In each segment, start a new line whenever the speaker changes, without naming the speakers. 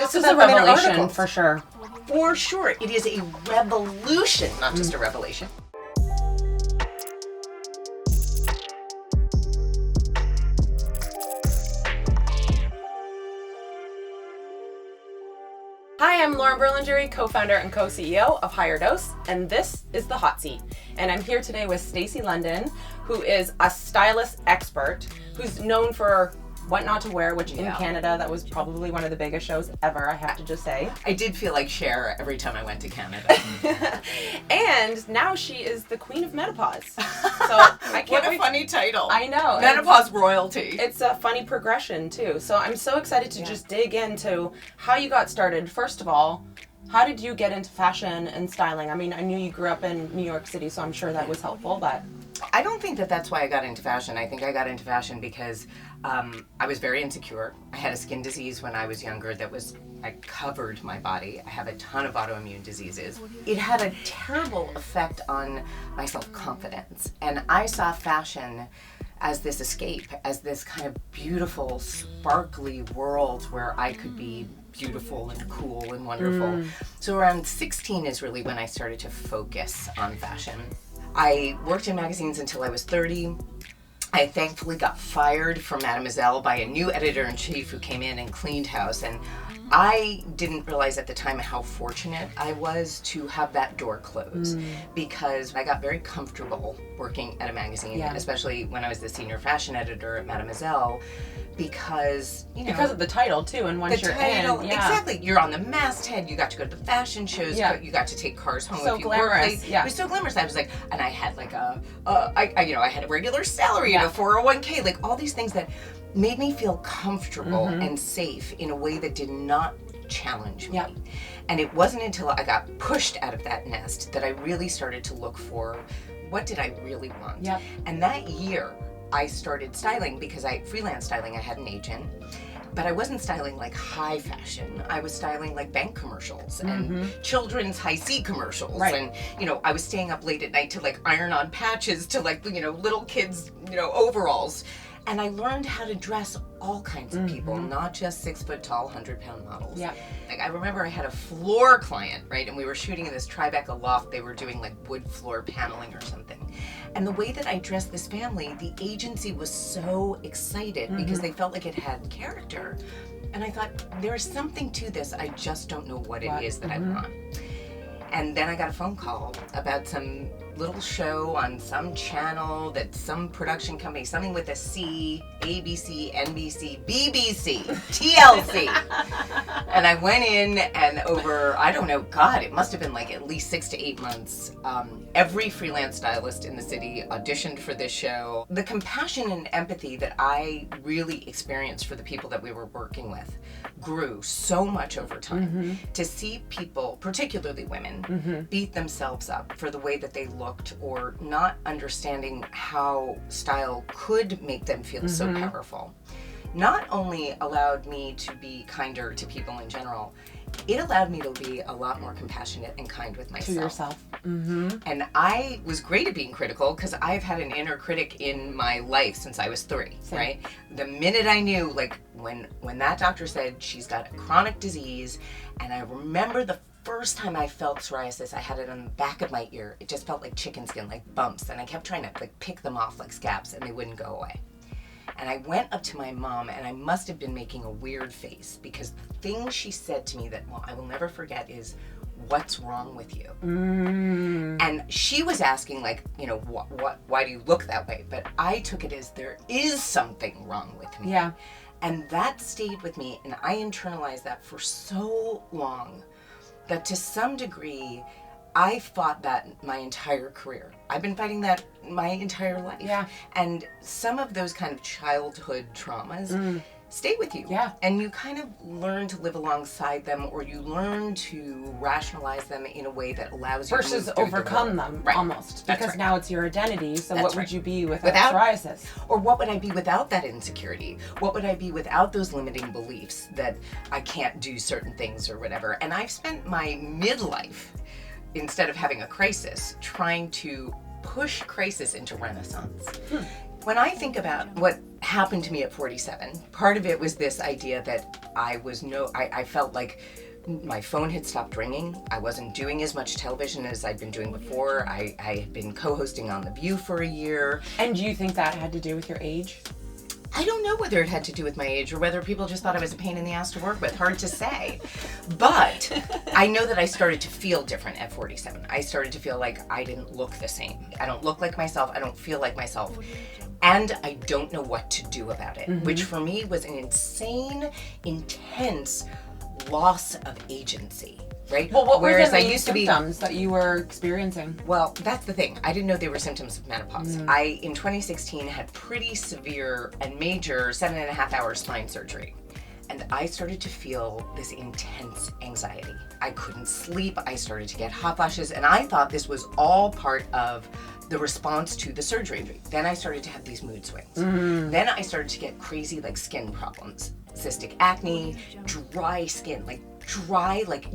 This is a revelation for sure.
For sure. It is a revolution, not just a revelation.
Hi, I'm Lauren Berlingeri, co-founder and co-CEO of Higher Dose, and this is The Hot Seat. And I'm here today with Stacy London, who is a stylist expert, who's known for What Not to Wear, which in Canada, that was probably one of the biggest shows ever, I have to just say.
I did feel like Cher every time I went to Canada.
And now she is the Queen of Menopause. So I can't
What a funny title.
I know.
Menopause royalty.
It's a funny progression too. So I'm so excited to just dig into how you got started. First of all, how did you get into fashion and styling? I mean, I knew you grew up in New York City, so I'm sure that was helpful, but...
I don't think that that's why I got into fashion. I think I got into fashion because I was very insecure. I had a skin disease when I was younger I covered my body. I have a ton of autoimmune diseases. It had a terrible effect on my self-confidence. And I saw fashion as this escape, as this kind of beautiful, sparkly world where I could be beautiful and cool and wonderful. So around 16 is really when I started to focus on fashion. I worked in magazines until I was 30. I thankfully got fired from Mademoiselle by a new editor-in-chief who came in and cleaned house, and I didn't realize at the time how fortunate I was to have that door close because I got very comfortable working at a magazine, especially when I was the senior fashion editor at Mademoiselle, because, you know...
Because of the title, too, and once you're in...
Exactly. You're on the masthead, you got to go to the fashion shows, you got to take cars home
so
if you
glamorous.
worked late. It was so glamorous. I was like, and I had like I had a regular salary, a 401k, like all these things that made me feel comfortable and safe in a way that did not challenge me. And it wasn't until I got pushed out of that nest that I really started to look for what did I really want. And that year, I started styling because freelance styling, I had an agent, but I wasn't styling like high fashion. I was styling like bank commercials and children's high C commercials. And, I was staying up late at night to like iron on patches to like, little kids, overalls. And I learned how to dress all kinds of people, not just 6 foot tall, 100-pound models. Like I remember I had a floor client, right? And we were shooting in this Tribeca loft. They were doing like wood floor paneling or something. And the way that I dressed this family, the agency was so excited because they felt like it had character. And I thought, there is something to this. I just don't know what it is that I want. And then I got a phone call about some little show on some channel that some production company, something with a C, ABC, NBC, BBC, TLC. And I went in and over, I don't know, God, it must have been like at least 6 to 8 months. Every freelance stylist in the city auditioned for this show. The compassion and empathy that I really experienced for the people that we were working with grew so much over time. To see people, particularly women, beat themselves up for the way that they looked or not understanding how style could make them feel so powerful, not only allowed me to be kinder to people in general, it allowed me to be a lot more compassionate and kind with myself.
To yourself.
And I was great at being critical because I've had an inner critic in my life since I was 3, right? The minute I knew, like when that doctor said she's got a chronic disease, and I remember the first time I felt psoriasis, I had it on the back of my ear. It just felt like chicken skin, like bumps, and I kept trying to like pick them off like scabs, and they wouldn't go away. And I went up to my mom, and I must have been making a weird face because the thing she said to me that, well, I will never forget is, what's wrong with you? And she was asking like, why do you look that way? But I took it as there is something wrong with me. And that stayed with me, and I internalized that for so long that to some degree, I fought that my entire career. I've been fighting that my entire life. And some of those kind of childhood traumas stay with you. And you kind of learn to live alongside them, or you learn to rationalize them in a way that allows you to
versus overcome them almost. Because now it's your identity. So what would you be without psoriasis?
Or what would I be without that insecurity? What would I be without those limiting beliefs that I can't do certain things or whatever? And I've spent my midlife, instead of having a crisis, trying to push crisis into renaissance. When I think about what happened to me at 47. Part of it was this idea that I felt like my phone had stopped ringing. I wasn't doing as much television as I'd been doing before. I had been co-hosting on The View for a year.
And do you think that had to do with your age?
I don't know whether it had to do with my age or whether people just thought I was a pain in the ass to work with. Hard to say. But I know that I started to feel different at 47. I started to feel like I didn't look the same. I don't look like myself. I don't feel like myself. And I don't know what to do about it, which for me was an insane, intense loss of agency, right?
Well, what
Whereas
were the
I used to be
symptoms that you were experiencing?
Well, that's the thing. I didn't know they were symptoms of menopause. In 2016, had pretty severe and major 7.5-hour spine surgery. And I started to feel this intense anxiety. I couldn't sleep. I started to get hot flashes. And I thought this was all part of the response to the surgery. Then I started to have these mood swings. Then I started to get crazy like skin problems. Cystic acne, dry skin, like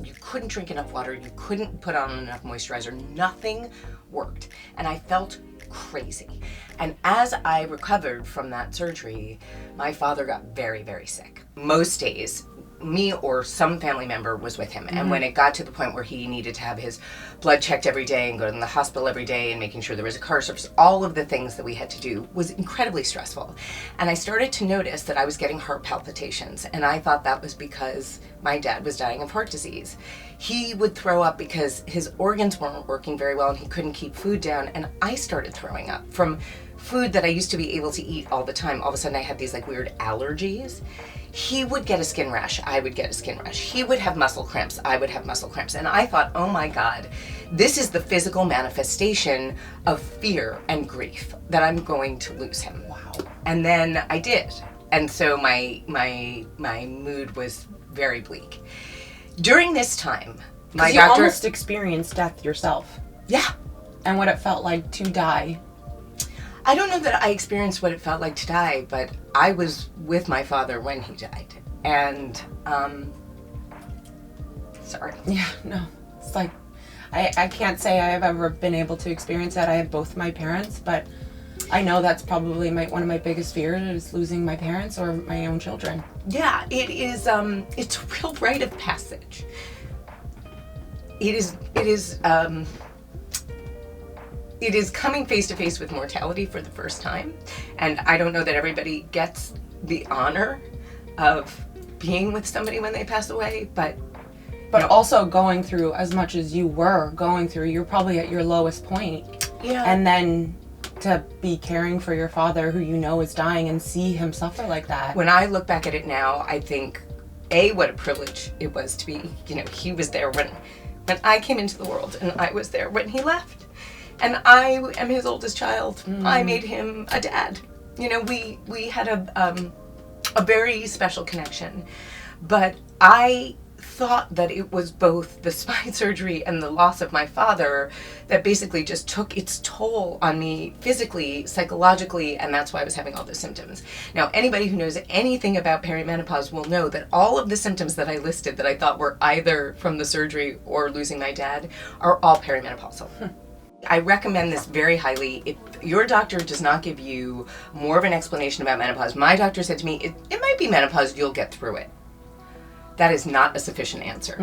you couldn't drink enough water, you couldn't put on enough moisturizer, nothing worked. And I felt crazy. And as I recovered from that surgery, my father got very, very sick. Most days, me or some family member was with him. And when it got to the point where he needed to have his blood checked every day and go to the hospital every day and making sure there was a car service, all of the things that we had to do was incredibly stressful. And I started to notice that I was getting heart palpitations. And I thought that was because my dad was dying of heart disease. He would throw up because his organs weren't working very well and he couldn't keep food down. And I started throwing up from food that I used to be able to eat all the time. All of a sudden I had these like weird allergies. He would get a skin rash, I would get a skin rash. He would have muscle cramps, I would have muscle cramps. And I thought, oh my God, this is the physical manifestation of fear and grief that I'm going to lose him. Wow. And then I did. And so my mood was very bleak. During this time, my
you
doctor
almost experienced death yourself.
Yeah.
And what it felt like to die.
I don't know that I experienced what it felt like to die, but I was with my father when he died. And, sorry.
Yeah, no. It's like, I can't say I've ever been able to experience that. I have both my parents, but I know that's probably one of my biggest fears is losing my parents or my own children.
Yeah, it is, it's a real rite of passage. It is coming face to face with mortality for the first time. And I don't know that everybody gets the honor of being with somebody when they pass away, but no.
Also going through as much as you were going through, you're probably at your lowest point.
Yeah.
And then to be caring for your father who you know is dying and see him suffer like that.
When I look back at it now, I think, what a privilege it was to be, he was there when I came into the world and I was there when he left. And I am his oldest child. I made him a dad. We had a very special connection. But I thought that it was both the spine surgery and the loss of my father that basically just took its toll on me physically, psychologically, and that's why I was having all the symptoms. Now, anybody who knows anything about perimenopause will know that all of the symptoms that I listed that I thought were either from the surgery or losing my dad are all perimenopausal. I recommend this very highly. If your doctor does not give you more of an explanation about menopause, my doctor said to me, it might be menopause, you'll get through it. That is not a sufficient answer.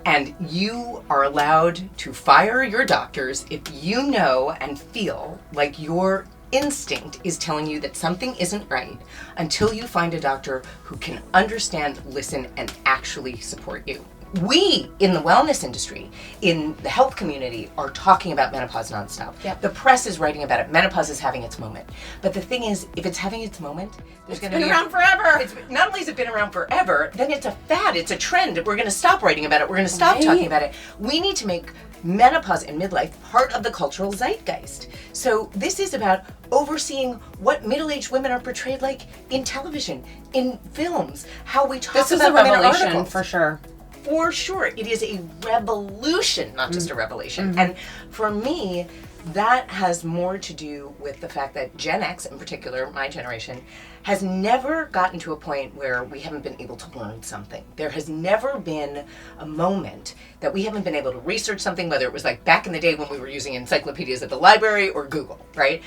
And you are allowed to fire your doctors if you know and feel like your instinct is telling you that something isn't right until you find a doctor who can understand, listen, and actually support you. We, in the wellness industry, in the health community, are talking about menopause nonstop.
Yep.
The press is writing about it. Menopause is having its moment. But the thing is, if it's having its moment, there's going to be...
It's been around forever!
Not only has it been around forever, then it's a fad, it's a trend. We're going to stop writing about it. We're going to stop talking about it. We need to make menopause and midlife part of the cultural zeitgeist. So this is about overseeing what middle-aged women are portrayed like in television, in films, how we talk
This is
about
a
women in
revelation
articles.
for sure.
For sure. It is a revolution, not just a revelation. And for me, that has more to do with the fact that Gen X, in particular, my generation, has never gotten to a point where we haven't been able to learn something. There has never been a moment that we haven't been able to research something, whether it was like back in the day when we were using encyclopedias at the library or Google, right?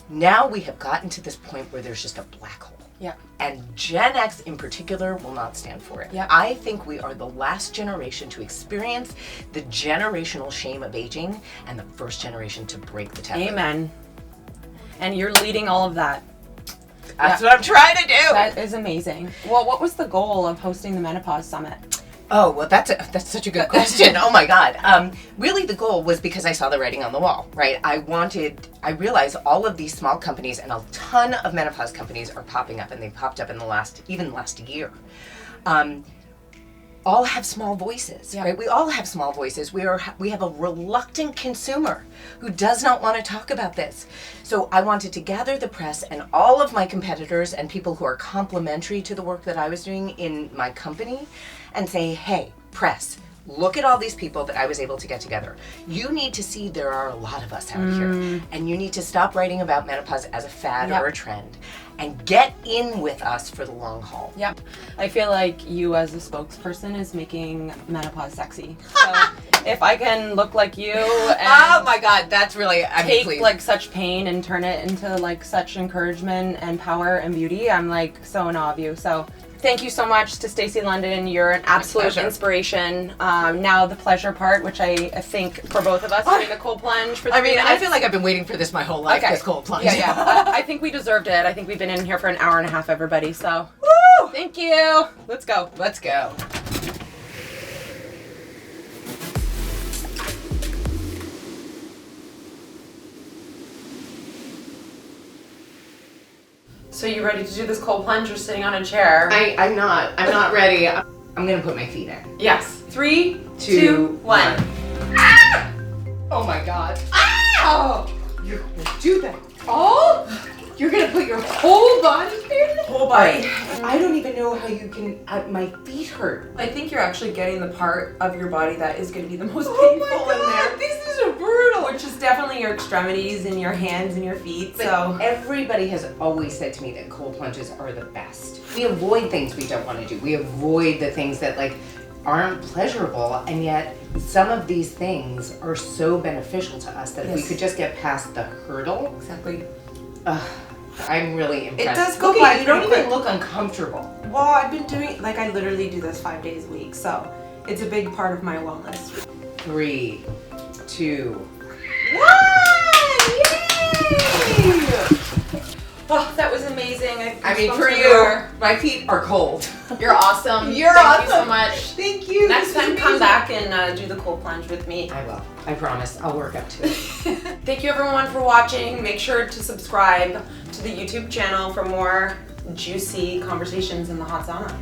Now we have gotten to this point where there's just a black hole.
Yeah.
And Gen X in particular will not stand for it.
Yeah.
I think we are the last generation to experience the generational shame of aging and the first generation to break the taboo.
Amen. And you're leading all of that.
That's what I'm trying to do.
That is amazing. Well, what was the goal of hosting the Menopause Summit?
Oh, well, that's such a good question. Oh my God. Really the goal was because I saw the writing on the wall, right? I realized all of these small companies and a ton of menopause companies are popping up, and they popped up in the last year. All have small voices, right? We all have small voices. We have a reluctant consumer who does not want to talk about this. So I wanted to gather the press and all of my competitors and people who are complementary to the work that I was doing in my company and say, hey, press, look at all these people that I was able to get together. You need to see there are a lot of us out here, and you need to stop writing about menopause as a fad or a trend and get in with us for the long haul.
Yep. I feel like you as a spokesperson is making menopause sexy. So if I can look like you and
oh my God, that's really,
take like such pain and turn it into like such encouragement and power and beauty, I'm like so in awe of you. So thank you so much to Stacy London. You're an absolute inspiration. Now the pleasure part, which I think for both of us, doing the cold plunge for 3 minutes.
I feel like I've been waiting for this my whole life, this cold plunge.
Yeah. I think we deserved it. I think we've been in here for an hour and a half, everybody. So, woo! Thank you. Let's go.
Let's go.
So you ready to do this cold plunge? You're sitting on a chair.
I'm not ready. I'm gonna put my feet in.
Yes. 3, 2, 1.
Ah! Oh my God. Ah! Oh, you're gonna do that. Oh, you're gonna put your whole body in?
Whole body.
I don't even know how you can, my feet hurt.
I think you're actually getting the part of your body that is gonna be the most painful in there.
This is brutal.
Which is definitely your extremities and your hands and your feet.
But everybody has always said to me that cold plunges are the best. We avoid things we don't want to do. We avoid the things that like aren't pleasurable, and yet some of these things are so beneficial to us that if we could just get past the hurdle.
Exactly.
I'm really impressed.
It does go
by.
by.
You don't even look uncomfortable.
Well, I've been doing, like I literally do this 5 days a week, so it's a big part of my wellness.
3, 2, 1! Yay!
Oh, that was amazing.
I mean, for you, my feet are cold.
You're awesome.
You're awesome.
Thank you so much.
Thank you.
Next time, come back and do the cold plunge with me.
I will. I promise. I'll work up to it.
Thank you everyone for watching. Make sure to subscribe to the YouTube channel for more juicy conversations in the hot sauna.